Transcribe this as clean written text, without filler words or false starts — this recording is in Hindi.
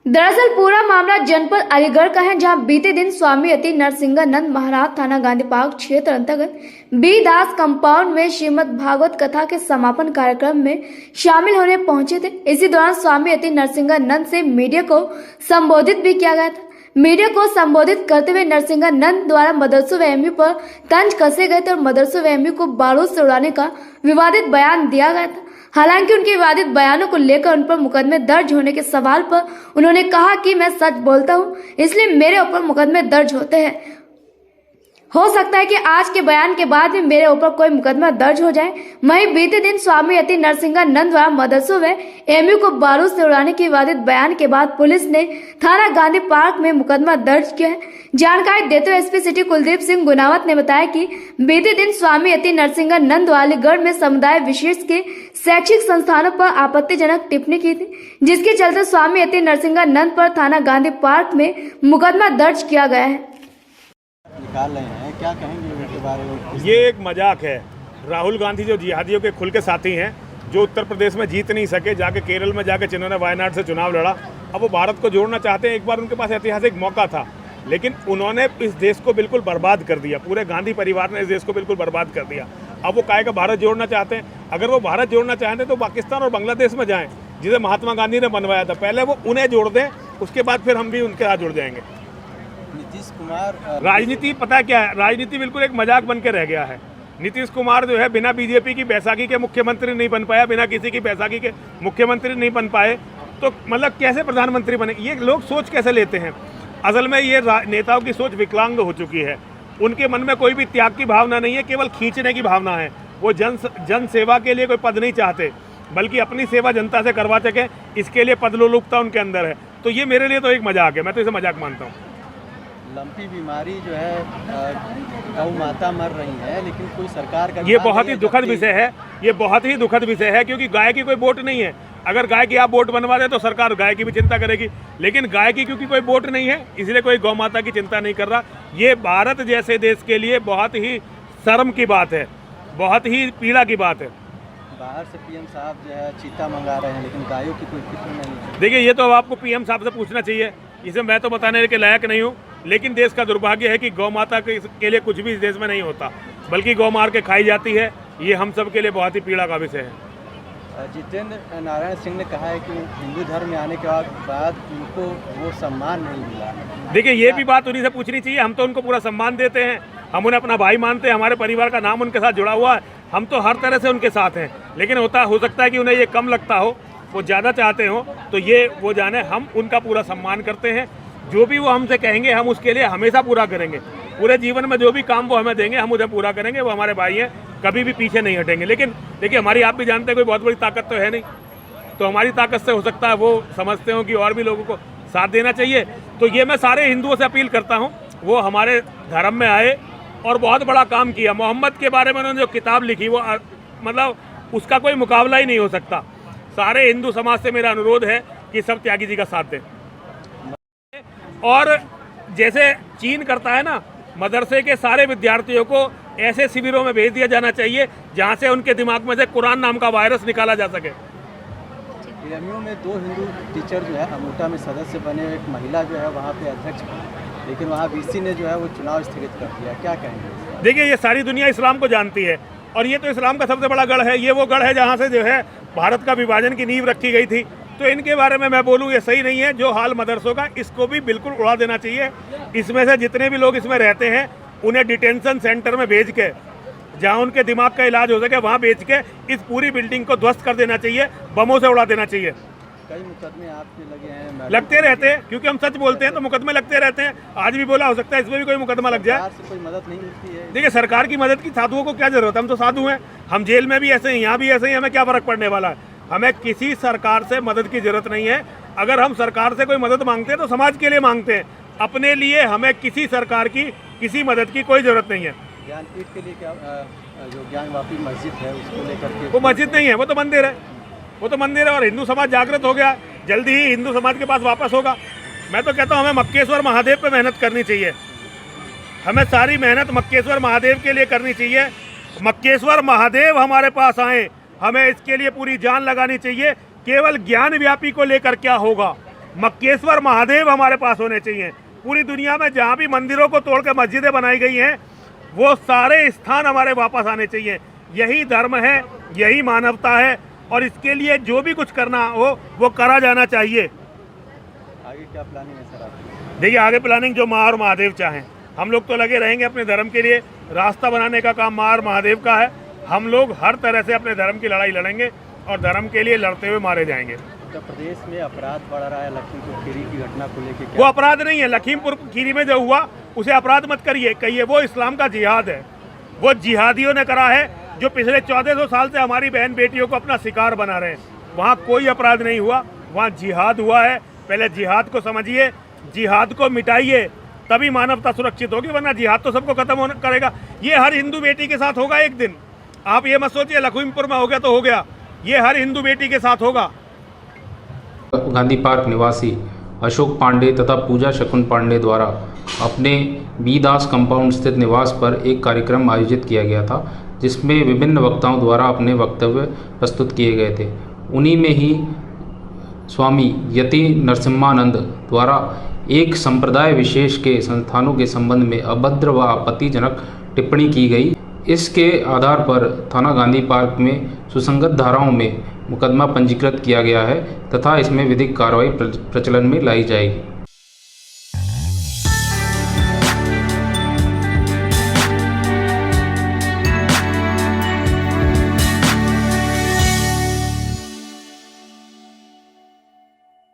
दरअसल पूरा मामला जनपद अलीगढ़ का है, जहां बीते दिन स्वामी अति नरसिंहानंद महाराज थाना गांधी पार्क क्षेत्र अंतर्गत बी दास कंपाउंड में श्रीमद् भागवत कथा के समापन कार्यक्रम में शामिल होने पहुंचे थे। इसी दौरान स्वामी अति नरसिंहानंद से मीडिया को संबोधित भी किया गया था। मीडिया को संबोधित करते हुए नरसिंहानंद द्वारा मदरसों व एमयू पर तंज कसे गए थे और मदरसों व एमयू को बारूद से उड़ाने का विवादित बयान दिया गया था। हालांकि उनके विवादित बयानों को लेकर उन पर मुकदमे दर्ज होने के सवाल पर उन्होंने कहा कि मैं सच बोलता हूं, इसलिए मेरे ऊपर मुकदमे दर्ज होते हैं। हो सकता है कि आज के बयान के बाद भी मेरे ऊपर कोई मुकदमा दर्ज हो जाए। वहीं बीते दिन स्वामी अति नरसिंहानंद द्वारा मदरसों व एमयू को बारूद से उड़ाने के विवादित बयान के बाद पुलिस ने थाना गांधी पार्क में मुकदमा दर्ज किया है। जानकारी देते हुए एसपी सिटी कुलदीप सिंह गुनावत ने बताया कि बीते दिन स्वामी अति नरसिंहानंद अलीगढ़ में समुदाय विशेष के शैक्षिक संस्थानों पर आपत्तिजनक टिप्पणी की थी, जिसके चलते स्वामी अति नरसिंहानंद पर थाना गांधी पार्क में मुकदमा दर्ज किया गया है। निकाल रहे हैं, क्या कहेंगे उनके बारे में? ये एक मजाक है। राहुल गांधी जो जिहादियों के खुल के साथी हैं, जो उत्तर प्रदेश में जीत नहीं सके, जाके केरल में जाके जिन्होंने वायनाड से चुनाव लड़ा, अब वो भारत को जोड़ना चाहते हैं। एक बार उनके पास ऐतिहासिक मौका था, लेकिन उन्होंने इस देश को बिल्कुल बर्बाद कर दिया। पूरे गांधी परिवार ने इस देश को बिल्कुल बर्बाद कर दिया। अब वो काहे का भारत जोड़ना चाहते हैं। अगर वो भारत जोड़ना चाहते तो पाकिस्तान और बांग्लादेश में जाएं, जिसे महात्मा गांधी ने बनवाया था। पहले वो उन्हें जोड़ दें, उसके बाद फिर हम भी उनके साथ जुड़ जाएंगे। नीतीश कुमार राजनीति पता क्या है, राजनीति बिल्कुल एक मजाक बन के रह गया है। नीतीश कुमार जो है बिना बीजेपी की बैसाखी के मुख्यमंत्री नहीं बन पाया, बिना किसी की बैसाखी के मुख्यमंत्री नहीं बन पाए, तो मतलब कैसे प्रधानमंत्री बने? ये लोग सोच कैसे लेते हैं? असल में ये नेताओं की सोच विकलांग हो चुकी है। उनके मन में कोई भी त्याग की भावना नहीं है, केवल खींचने की भावना है। वो जन सेवा के लिए कोई पद नहीं चाहते, बल्कि अपनी सेवा जनता से करवा सके, इसके लिए पदलोलुपता उनके अंदर है। तो ये मेरे लिए तो एक मजाक है, मैं तो इसे मजाक मानता हूँ। लंपी बीमारी जो है गौ माता मर रही है, लेकिन कोई सरकार का ये बहुत ही दुखद विषय है। ये बहुत ही दुखद विषय है, क्योंकि गाय की कोई वोट नहीं है। अगर गाय की आप वोट बनवा दें तो सरकार गाय की भी चिंता करेगी, लेकिन गाय की क्योंकि कोई वोट नहीं है, इसलिए कोई गौ माता की चिंता नहीं कर रहा। ये भारत जैसे देश के लिए बहुत ही शर्म की बात है, बहुत ही पीड़ा की बात है। बाहर से पीएम साहब जो है चीता मंगा रहे हैं, लेकिन गायों की कोई फिक्र नहीं। देखिए, ये तो अब आपको पीएम साहब से पूछना चाहिए, इसे मैं तो बताने के लायक नहीं हूँ। लेकिन देश का दुर्भाग्य है कि गौ माता के लिए कुछ भी इस देश में नहीं होता, बल्कि गौ मार के खाई जाती है। ये हम सब के लिए बहुत ही पीड़ा का विषय है। जितेंद्र नारायण सिंह ने कहा है कि हिंदू धर्म में आने के बाद उनको वो सम्मान नहीं मिला। देखिए, ये भी बात उन्हीं से पूछनी चाहिए। हम तो उनको पूरा सम्मान देते हैं, हम उन्हें अपना भाई मानते हैं, हमारे परिवार का नाम उनके साथ जुड़ा हुआ है, हम तो हर तरह से उनके साथ हैं। लेकिन हो सकता है कि उन्हें ये कम लगता हो, वो ज़्यादा चाहते हो, तो ये वो जाने। हम उनका पूरा सम्मान करते हैं। जो भी वो हमसे कहेंगे हम उसके लिए हमेशा पूरा करेंगे। पूरे जीवन में जो भी काम वो हमें देंगे हम उन्हें पूरा करेंगे। वो हमारे भाई हैं, कभी भी पीछे नहीं हटेंगे। लेकिन देखिए, हमारी आप भी जानते हैं कोई बहुत बड़ी ताकत तो है नहीं, तो हमारी ताकत से हो सकता है वो समझते हो कि और भी लोगों को साथ देना चाहिए। तो ये मैं सारे हिंदुओं से अपील करता हूँ, वो हमारे धर्म में आए और बहुत बड़ा काम किया। मोहम्मद के बारे में उन्होंने जो किताब लिखी, वो मतलब उसका कोई मुकाबला ही नहीं हो सकता। सारे हिंदू समाज से मेरा अनुरोध है कि सब त्यागी जी का साथ दें। और जैसे चीन करता है ना, मदरसे के सारे विद्यार्थियों को ऐसे शिविरों में भेज दिया जाना चाहिए जहां से उनके दिमाग में से कुरान नाम का वायरस निकाला जा सके। एमयू में 2 हिंदू टीचर जो है अमूटा में सदस्य बने, एक महिला जो है वहाँ पे अध्यक्ष बनी, लेकिन वहाँ वीसी ने जो है वो चुनाव स्थगित कर दिया। क्या कहेंगे? देखिए, ये सारी दुनिया इस्लाम को जानती है, और ये तो इस्लाम का सबसे बड़ा गढ़ है। ये वो गढ़ है जहाँ से जो है भारत का विभाजन की नींव रखी गई थी। तो इनके बारे में मैं बोलूँ, ये सही नहीं है। जो हाल मदरसों का, इसको भी बिल्कुल उड़ा देना चाहिए। इसमें से जितने भी लोग इसमें रहते हैं उन्हें डिटेंशन सेंटर में भेज के, जहां उनके दिमाग का इलाज हो सके, वहां भेज के इस पूरी बिल्डिंग को ध्वस्त कर देना चाहिए, बमों से उड़ा देना चाहिए। कई मुकदमे आपके लगे हैं? लगते रहते हैं, क्योंकि हम सच बोलते हैं तो मुकदमे लगते रहते हैं। आज भी बोला, हो सकता है इसमें भी कोई मुकदमा लग जाए। सरकार से कोई मदद नहीं मिलती है? देखिए, सरकार की मदद की साधुओं को क्या जरूरत है? हम तो साधु हैं, हम जेल में भी ऐसे हैं, यहाँ भी ऐसे ही, हमें क्या फर्क पड़ने वाला है? हमें किसी सरकार से मदद की जरूरत नहीं है। अगर हम सरकार से कोई मदद मांगते हैं तो समाज के लिए मांगते हैं, अपने लिए हमें किसी सरकार की किसी मदद की कोई जरूरत नहीं है। ज्ञानपीठ के लिए क्या जो ज्ञानवापी मस्जिद है उसको लेकर के? वो मस्जिद नहीं है, वो तो मंदिर है। वो तो मंदिर है, और हिंदू समाज जागृत हो गया, जल्दी ही हिंदू समाज के पास वापस होगा। मैं तो कहता हूँ हमें मक्केश्वर महादेव पे मेहनत करनी चाहिए। हमें सारी मेहनत मक्केश्वर महादेव के लिए करनी चाहिए। मक्केश्वर महादेव हमारे पास आए, हमें इसके लिए पूरी जान लगानी चाहिए। केवल ज्ञान व्यापी को लेकर क्या होगा, मक्केश्वर महादेव हमारे पास होने चाहिए। पूरी दुनिया में जहाँ भी मंदिरों को तोड़ के मस्जिदें बनाई गई हैं, वो सारे स्थान हमारे वापस आने चाहिए। यही धर्म है, यही मानवता है, और इसके लिए जो भी कुछ करना हो वो करा जाना चाहिए। आगे क्या प्लानिंग है सर आपकी? देखिए, आगे प्लानिंग जो माँ और महादेव चाहें, हम लोग तो लगे रहेंगे अपने धर्म के लिए। रास्ता बनाने का काम माँ और महादेव का है। हम लोग हर तरह से अपने धर्म की लड़ाई लड़ेंगे और धर्म के लिए लड़ते हुए मारे जाएंगे। उत्तर प्रदेश में अपराध बढ़ रहा है, लखीमपुर खीरी की घटना को लेकर वो अपराध नहीं है। लखीमपुर खीरी में जो हुआ उसे अपराध मत कहिए, वो इस्लाम का जिहाद है। वो जिहादियों ने करा है जो पिछले 1400 साल से हमारी बहन बेटियों को अपना शिकार बना रहे हैं। वहाँ कोई अपराध नहीं हुआ, वहाँ जिहाद हुआ है। पहले जिहाद को समझिए, जिहाद को मिटाइए, तभी मानवता सुरक्षित होगी, वरना जिहाद तो सबको खत्म करेगा। ये हर हिंदू बेटी के साथ होगा एक दिन। आप ये मत सोचिए लखीमपुर में हो गया तो हो गया, ये हर हिंदू बेटी के साथ होगा। गांधी पार्क निवासी अशोक पांडे तथा पूजा शकुन पांडे द्वारा अपने बी दास कंपाउंड स्थित निवास पर एक कार्यक्रम आयोजित किया गया था, जिसमें विभिन्न वक्ताओं द्वारा अपने वक्तव्य प्रस्तुत किए गए थे। उन्हीं में ही स्वामी यति नरसिम्हानंद द्वारा एक संप्रदाय विशेष के संस्थानों के संबंध में अभद्र व आपत्तिजनक टिप्पणी की गई। इसके आधार पर थाना गांधी पार्क में सुसंगत धाराओं में मुकदमा पंजीकृत किया गया है तथा इसमें विधिक कार्रवाई प्रचलन में लाई जाएगी।